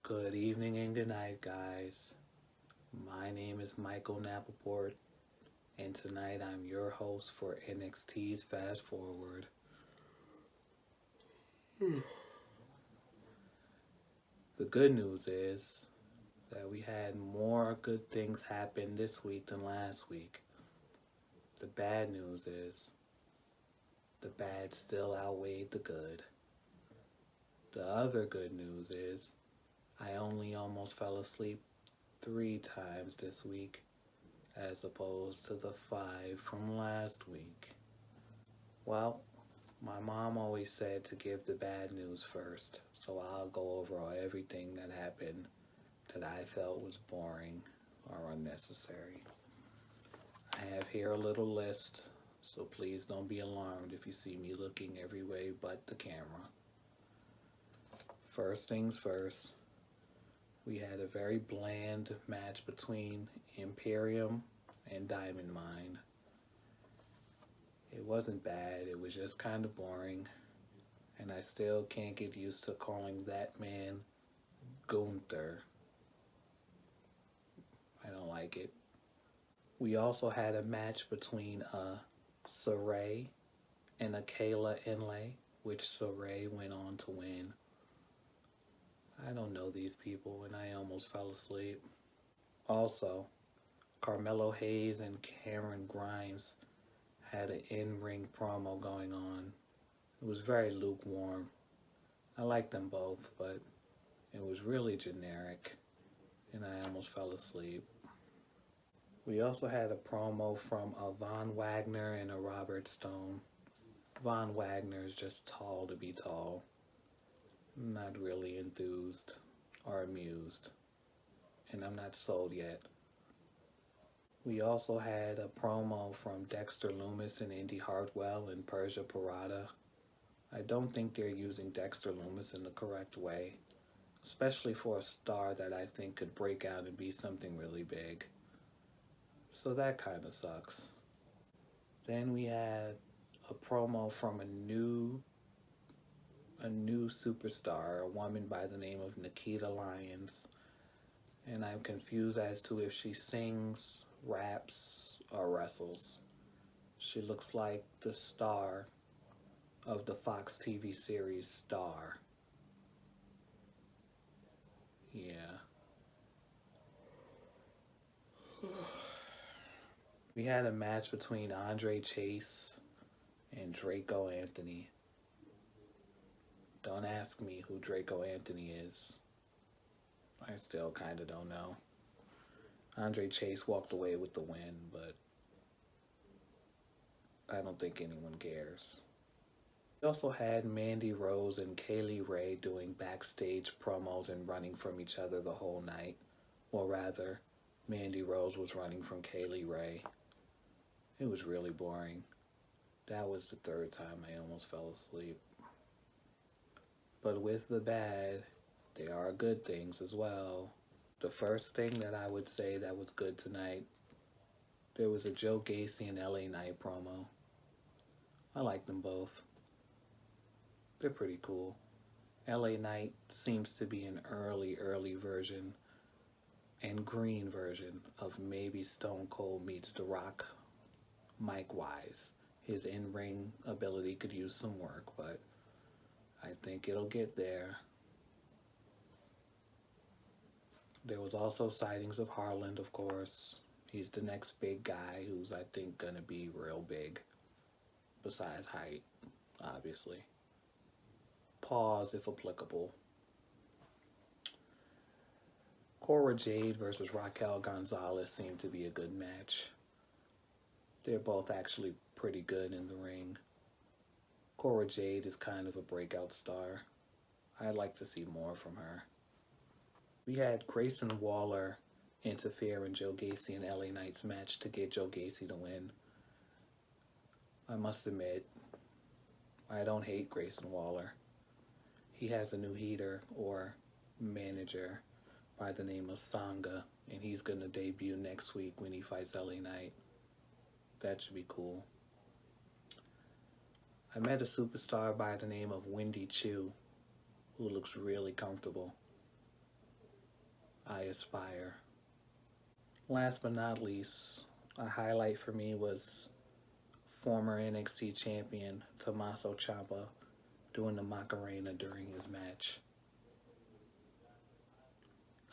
Good evening and good night, guys. My name is Mikael Napaport, and tonight I'm your host for NXT's Fast Forward. The good news is that we had more good things happen this week than last week. The bad news is the bad still outweighed the good. The other good news is I only almost fell asleep 3 times this week as opposed to the 5 from last week. Well, my mom always said to give the bad news first, so I'll go over everything that happened that I felt was boring or unnecessary. I have here a little list, so please don't be alarmed if you see me looking every way but the camera. First things first, we had a very bland match between Imperium and Diamond Mine. It wasn't bad, it was just kind of boring, and I still can't get used to calling that man Gunther. I don't like it. We also had a match between Saray and a Kayla Inlay, which Saray went on to win. I don't know these people, and I almost fell asleep. Also, Carmelo Hayes and Cameron Grimes had an in-ring promo going on. It was very lukewarm. I liked them both, but it was really generic, and I almost fell asleep. We also had a promo from a Von Wagner and a Robert Stone. Von Wagner is just tall to be tall. Not really enthused or amused, and I'm not sold yet. We also had a promo from Dexter Lumis and Indy Hartwell and Persia Parada. I don't think they're using Dexter Lumis in the correct way, especially for a star that I think could break out and be something really big. So that kind of sucks. Then we had a promo from a new superstar, a woman by the name of Nikita Lyons, and I'm confused as to if she sings, raps, or wrestles. She looks like the star of the Fox TV series Star. Yeah. We had a match between Andre Chase and Draco Anthony. Don't ask me who Draco Anthony is. I still kind of don't know. Andre Chase walked away with the win, but I don't think anyone cares. We also had Mandy Rose and Kaylee Ray doing backstage promos and running from each other the whole night. Or rather, Mandy Rose was running from Kaylee Ray. It was really boring. That was the 3rd time I almost fell asleep. But with the bad, there are good things as well. The first thing that I would say that was good tonight, there was a Joe Gacy and LA Knight promo. I like them both. They're pretty cool. LA Knight seems to be an early version and green version of maybe Stone Cold meets The Rock, mic-wise. His in-ring ability could use some work, but I think it'll get there. There was also sightings of Harland, of course. He's the next big guy who's, I think, gonna be real big. Besides height, obviously. Pause if applicable. Cora Jade versus Raquel Gonzalez seemed to be a good match. They're both actually pretty good in the ring. Cora Jade is kind of a breakout star. I'd like to see more from her. We had Grayson Waller interfere in Joe Gacy and LA Knight's match to get Joe Gacy to win. I must admit, I don't hate Grayson Waller. He has a new heater or manager by the name of Sangha, and he's going to debut next week when he fights LA Knight. That should be cool. I met a superstar by the name of Wendy Chu, who looks really comfortable. I aspire. Last but not least, a highlight for me was former NXT champion Tommaso Ciampa doing the Macarena during his match.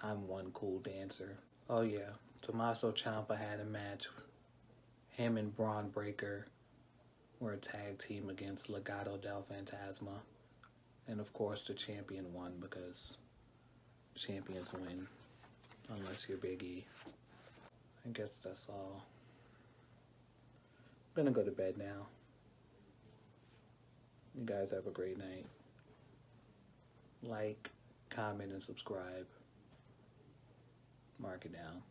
I'm one cool dancer. Oh yeah, Tommaso Ciampa had a match. Him and Bron Breaker were a tag team against Legado del Fantasma. And of course the champion won because champions win. Unless you're Big E. I guess that's all. I'm gonna go to bed now. You guys have a great night. Like, comment, and subscribe. Mark it down.